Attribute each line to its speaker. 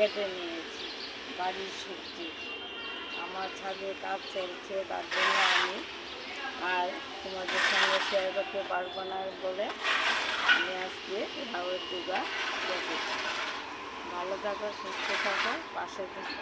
Speaker 1: কেটে নিয়েছি বাড়ির সবজি। আমার ছাদে কাজ চলছে, তার জন্য আমি আর তোমাদের সঙ্গে শেয়ার করতে পারবো না বলে আমি আজকে লাউয়ের ডুগা রেখেছি। ভালো থাকো, সুস্থ থাকো, পাশে থাকো।